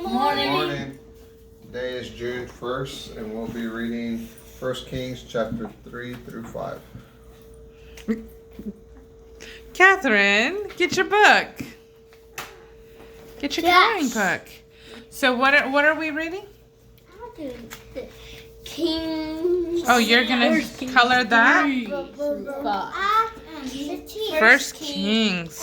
Morning. Good morning. Today is June 1st, and we'll be reading 1 Kings chapter 3 through 5. Catherine, get your book. Get your coloring book. So what are we reading? Kings. Oh, you're gonna color that? First Kings.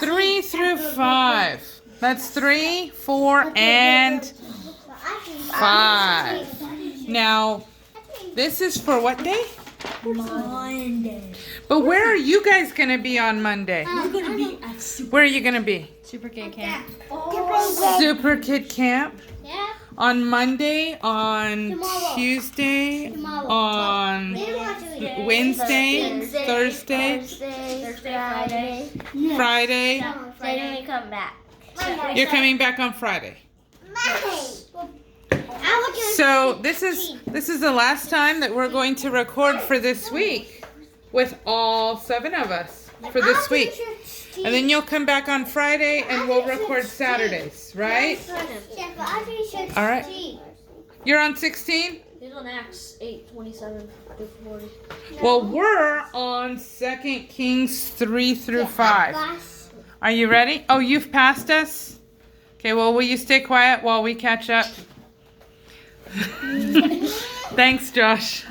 3 through 5. That's 3, 4, and 5. Now, this is for what day? Monday. But where are you guys gonna be on Monday? We're gonna be at Where are you gonna be? Super Kid Camp. Super Kid Camp. Yeah. On Monday, on Tuesday, on Wednesday, Thursday, Friday. Friday. Then we come back. You're coming back on Friday. So this is the last time that we're going to record for this week with all 7 of us for this week. And then you'll come back on Friday and we'll record Saturdays, right? All right. You're on 16? He's on Acts 8:27 through 40. Well, we're on 2 Kings 3 through 5. Are you ready? Oh, you've passed us? Okay, well, will you stay quiet while we catch up? Thanks, Josh.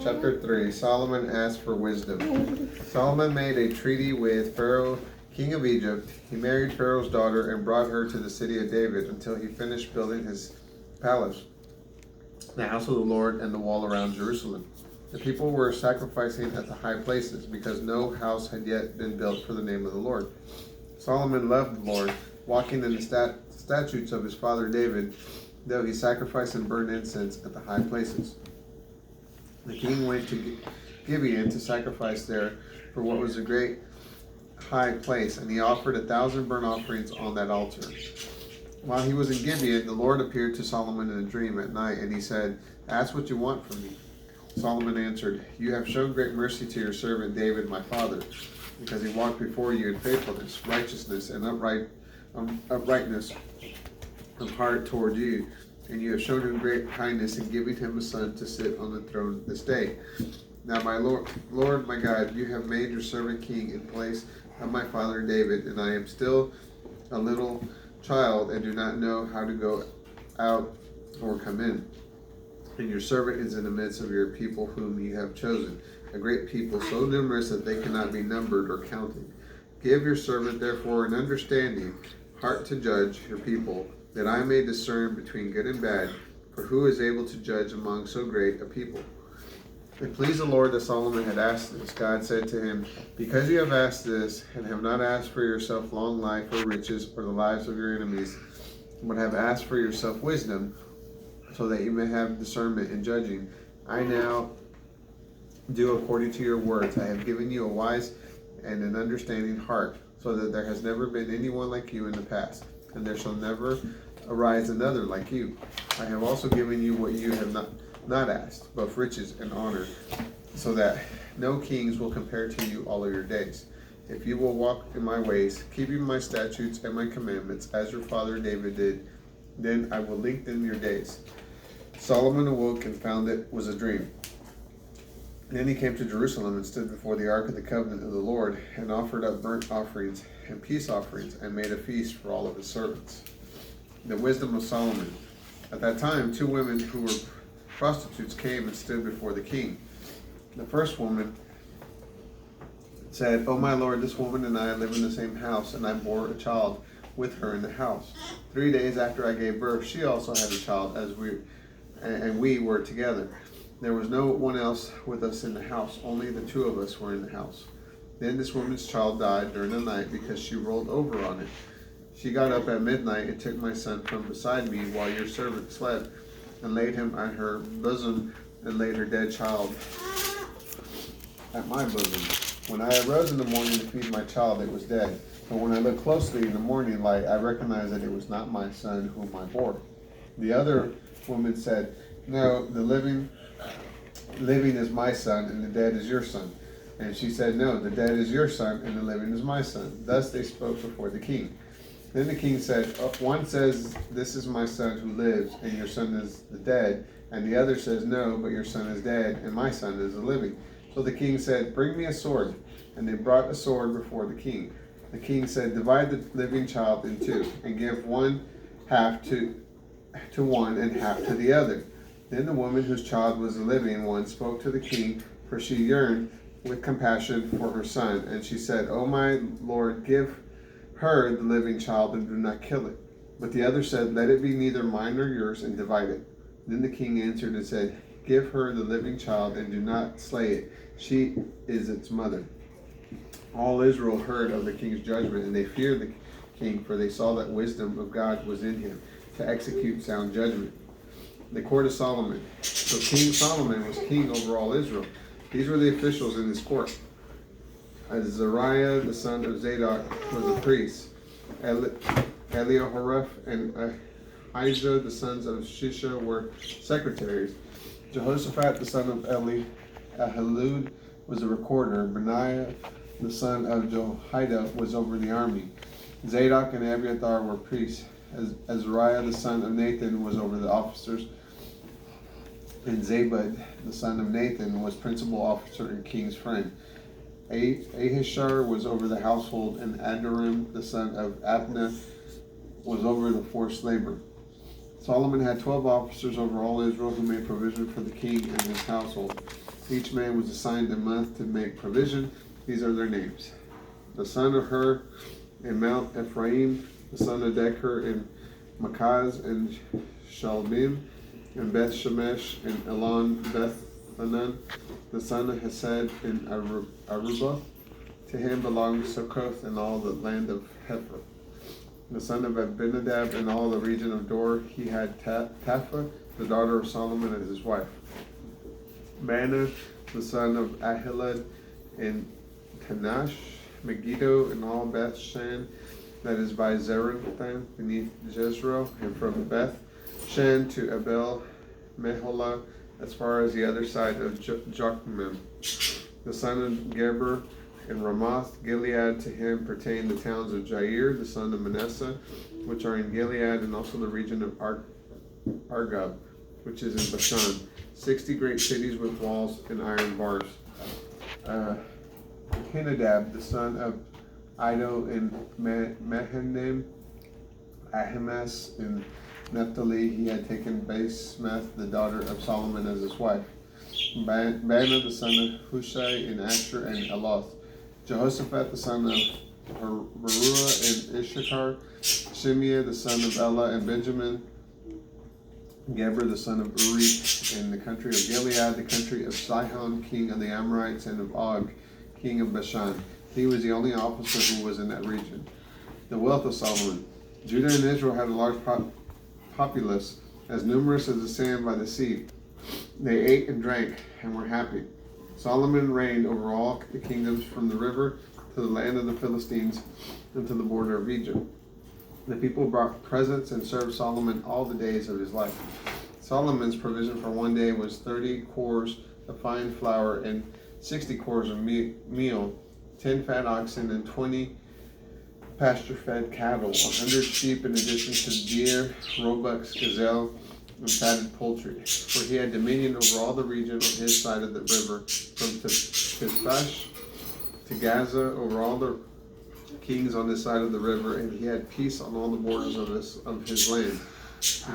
Chapter 3, Solomon asked for wisdom. Solomon made a treaty with Pharaoh, king of Egypt. He married Pharaoh's daughter and brought her to the city of David until he finished building his palace, the house of the Lord, and the wall around Jerusalem. The people were sacrificing at the high places because no house had yet been built for the name of the Lord. Solomon loved the Lord, walking in the statutes of his father David, though he sacrificed and burned incense at the high places. The king went to Gibeon to sacrifice there for what was a great high place, and he offered 1,000 burnt offerings on that altar. While he was in Gibeon, the Lord appeared to Solomon in a dream at night, and he said, "Ask what you want from me." Solomon answered, "You have shown great mercy to your servant David, my father, because he walked before you in faithfulness, righteousness, and uprightness of heart toward you. And you have shown him great kindness in giving him a son to sit on the throne this day. Now, my Lord, my God, you have made your servant king in place of my father David, and I am still a little child and do not know how to go out or come in. And your servant is in the midst of your people whom you have chosen, a great people, so numerous that they cannot be numbered or counted. Give your servant, therefore, an understanding heart to judge your people, that I may discern between good and bad, for who is able to judge among so great a people?" It pleased the Lord that Solomon had asked this. God said to him, "Because you have asked this, and have not asked for yourself long life or riches or the lives of your enemies, but have asked for yourself wisdom, so that you may have discernment in judging, I now do according to your words. I have given you a wise and an understanding heart, so that there has never been anyone like you in the past, and there shall never arise another like you. I have also given you what you have not asked, both riches and honor, so that no kings will compare to you all of your days. If you will walk in my ways, keeping my statutes and my commandments, as your father David did, then I will lengthen your days." Solomon awoke and found it was a dream. Then he came to Jerusalem and stood before the ark of the covenant of the Lord, and offered up burnt offerings and peace offerings, and made a feast for all of his servants. The wisdom of Solomon. At that time, 2 women who were prostitutes came and stood before the king. The first woman said, "Oh my lord, this woman and I live in the same house, and I bore a child with her in the house. 3 days after I gave birth, she also had a child, and we were together. There was no one else with us in the house, only the 2 of us were in the house. Then this woman's child died during the night because she rolled over on it. She got up at midnight and took my son from beside me while your servant slept, and laid him at her bosom, and laid her dead child at my bosom. When I arose in the morning to feed my child, it was dead. But when I looked closely in the morning light, I recognized that it was not my son whom I bore." The other woman said, "No, the living is my son, and the dead is your son." And she said, no, the dead is your son, and the living is my son. Thus they spoke before the king. Then the king said, one says, this is my son who lives, and your son is the dead. And the other says, no, but your son is dead, and my son is the living. So the king said, bring me a sword. And they brought a sword before the king. The king said, divide the living child in two, and give one half to one and half to the other. Then the woman whose child was the living one spoke to the king, for she yearned with compassion for her son. And she said, O my lord, give her the living child and do not kill it. But the other said, let it be neither mine nor yours, and divide it. Then the king answered and said, give her the living child and do not slay it. She is its mother. All Israel heard of the king's judgment, and they feared the king, for they saw that wisdom of God was in him to execute sound judgment. The court of Solomon. So King Solomon was king over all Israel. These were the officials in his court. Azariah, the son of Zadok, was a priest. Eliahoreph and Ahijah, the sons of Shisha, were secretaries. Jehoshaphat, the son of Ahilud, was a recorder. Benaiah, the son of Jehoiada, was over the army. Zadok and Abiathar were priests. Azariah, the son of Nathan, was over the officers. And Zabud, the son of Nathan, was principal officer and king's friend. Ahishar was over the household, and Adoram, the son of Abna, was over the forced labor. Solomon had 12 officers over all Israel who made provision for the king and his household. Each man was assigned a month to make provision. These are their names. The son of Hur in Mount Ephraim, the son of Decher in Makaz and Shalbim, and Beth Shemesh and Elon Beth-Hanan, the son of Hesed in Arubah. To him belonged Succoth and all the land of Hepher. The son of Abinadab and all the region of Dor. He had Tapha, the daughter of Solomon, as his wife. Banner, the son of Ahilud in Tanash, Megiddo and all Beth Shan, that is by Zerathan beneath Jezreel, and from Beth Shan to Abel Meholah, as far as the other side of Jokmim. The son of Geber in Ramoth Gilead. To him pertain the towns of Jair, the son of Manasseh, which are in Gilead, and also the region of Argob, which is in Bashan. 60 great cities with walls and iron bars. Hinadab, the son of Iddo in Mahanaim. Ahimaaz in Naphtali. He had taken Basemath, the daughter of Solomon, as his wife. Bana, the son of Hushai in Asher and Aloth. Jehoshaphat, the son of Beruah in Issachar. Shimea, the son of Elah in Benjamin. Geber, the son of Uri in the country of Gilead, the country of Sihon, king of the Amorites, and of Og, king of Bashan. He was the only officer who was in that region. The wealth of Solomon. Judah and Israel had a large populace, as numerous as the sand by the sea. They ate and drank and were happy. Solomon reigned over all the kingdoms from the river to the land of the Philistines and to the border of Egypt. The people brought presents and served Solomon all the days of his life. Solomon's provision for one day was 30 cores of fine flour and 60 cores of meal, 10 fat oxen and 20 pasture-fed cattle, 100 sheep in addition to deer, roebucks, gazelle, and fatted poultry. For he had dominion over all the region on his side of the river, from Pispash to Gaza, over all the kings on this side of the river, and he had peace on all the borders of his land.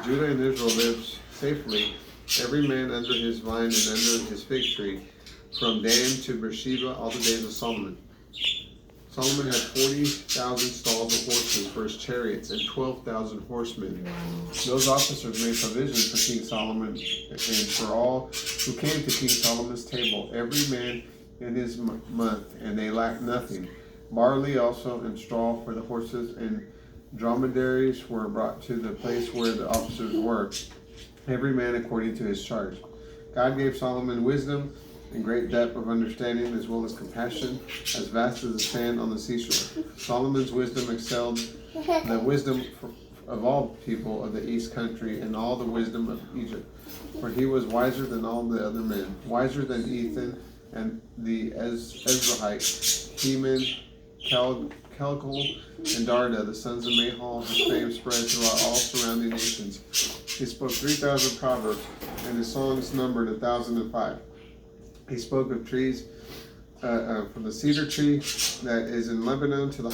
Judah and Israel lived safely, every man under his vine and under his fig tree, from Dan to Beersheba, all the days of Solomon. Solomon had 40,000 stalls of horses for his chariots and 12,000 horsemen. Those officers made provision for King Solomon and for all who came to King Solomon's table, every man in his month, and they lacked nothing. Barley also and straw for the horses and dromedaries were brought to the place where the officers were, every man according to his charge. God gave Solomon wisdom and great depth of understanding, as well as compassion, as vast as the sand on the seashore. Solomon's wisdom excelled the wisdom of all people of the east country and all the wisdom of Egypt. For he was wiser than all the other men, wiser than Ethan, and the Ezrahite, Heman, Calcol, and Darda, the sons of Mahal. His fame spread throughout all surrounding nations. He spoke 3,000 proverbs, and his songs numbered 1,005. He spoke of trees, from the cedar tree that is in Lebanon to the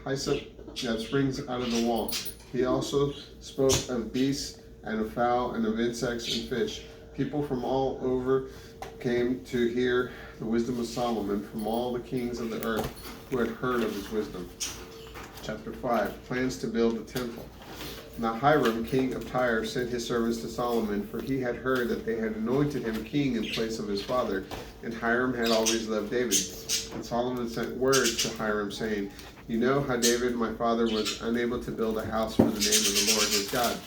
hyssop that springs out of the wall. He also spoke of beasts and of fowl and of insects and fish. People from all over came to hear the wisdom of Solomon from all the kings of the earth who had heard of his wisdom. Chapter 5. Plans to build the temple. Now Hiram, king of Tyre, sent his servants to Solomon, for he had heard that they had anointed him king in place of his father, and Hiram had always loved David. And Solomon sent word to Hiram, saying, "You know how David, my father, was unable to build a house for the name of the Lord his God,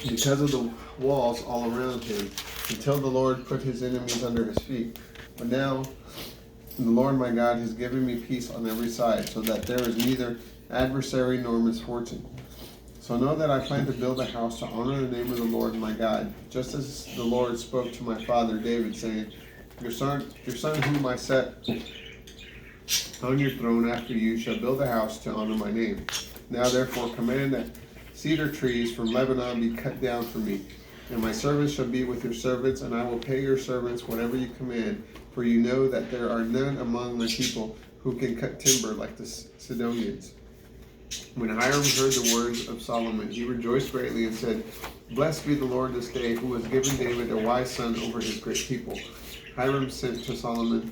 because of the walls all around him, until the Lord put his enemies under his feet. But now the Lord my God has given me peace on every side, so that there is neither adversary nor misfortune. So know that I plan to build a house to honor the name of the Lord my God, just as the Lord spoke to my father David, saying, Your son whom I set on your throne after you shall build a house to honor my name. Now therefore command that cedar trees from Lebanon be cut down for me, and my servants shall be with your servants, and I will pay your servants whatever you command, for you know that there are none among my people who can cut timber like the Sidonians." When Hiram heard the words of Solomon, he rejoiced greatly and said, "Blessed be the Lord this day, who has given David a wise son over his great people." Hiram sent to Solomon,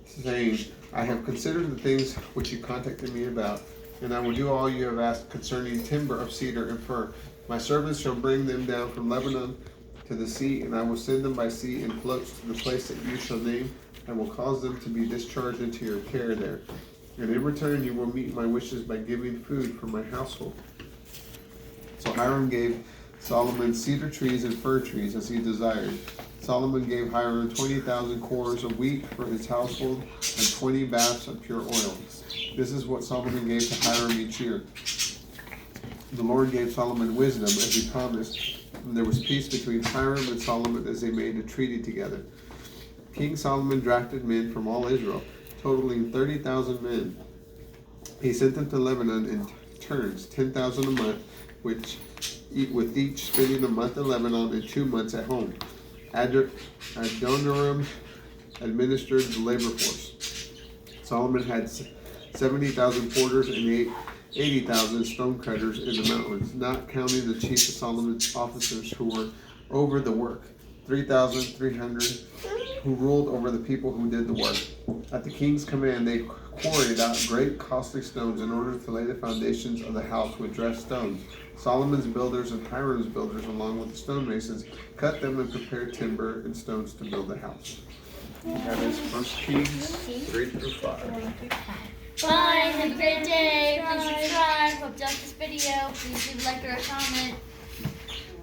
saying, "I have considered the things which you contacted me about, and I will do all you have asked concerning timber of cedar and fir. My servants shall bring them down from Lebanon to the sea, and I will send them by sea in floats to the place that you shall name. I will cause them to be discharged into your care there. And in return you will meet my wishes by giving food for my household." So Hiram gave Solomon cedar trees and fir trees as he desired. Solomon gave Hiram 20,000 cores of wheat for his household and 20 baths of pure oil. This is what Solomon gave to Hiram each year. The Lord gave Solomon wisdom as he promised, and there was peace between Hiram and Solomon as they made a treaty together. King Solomon drafted men from all Israel, totaling 30,000 men. He sent them to Lebanon in turns, 10,000 a month, with each spending a month in Lebanon and 2 months at home. Adoniram administered the labor force. Solomon had 70,000 porters and 80,000 stone cutters in the mountains, not counting the chief of Solomon's officers who were over the work, 3,300 who ruled over the people who did the work. At the king's command, they quarried out great costly stones in order to lay the foundations of the house with dressed stones. Solomon's builders and Hiram's builders, along with the stonemasons, cut them and prepared timber and stones to build the house. That is 1 Kings 3-5. Bye, have a great day. Please subscribe. Hope you like this video. Please leave a like or a comment.